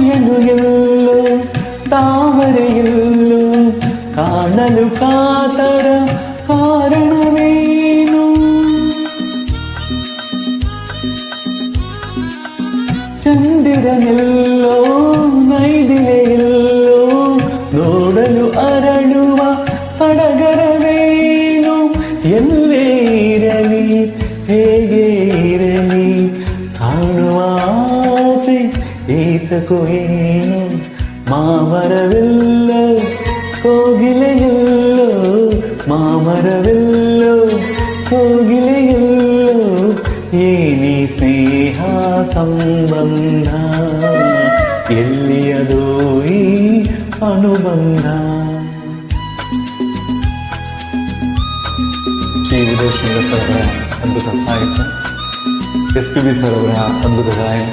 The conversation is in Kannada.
ಕಾಯಲು ಎಲ್ಲೋ ತಾವರೆಯಲ್ಲೋ ಕಾಣಲು ಕಾತರ ಕಾರಣವೇನು? ಚಂದಿರನೆಲ್ಲೋ ನೈದಿಲೆಯಲ್ಲೋ ನೋಡಲು ಅರಳುವ ಸಡಗರವೇನು? ಎಲ್ಲೇ ಇರಲಿ ಹೇಗೆ ಇರಲಿ ಕಾಣುವ ಆಸೆ ಏತಕೋ ಏನು? ಮಾಮರವೆಲ್ಲೋ ಕೋಗಿಲೆಯಲ್ಲೋ ಮಾಮರವೆಲ್ಲೋ ಕೋಗಿಲೆಯಲ್ಲೋ ಏನಿ ಸ್ನೇಹ ಸಂಬಂಧ ಎಲ್ಲಿಯದೋ ಈ ಅನುಬಂಧ. ಶ್ರೀ ವಿದುಷಿ ಸರ್ ಅವರ ಅದ್ಭುತ ಸಾಹಿತ್ಯ, ಎಸ್ ಪಿ ಬಿ ಸರ್ ಅವರ ಅದ್ಭುತ ಗಾಯನ.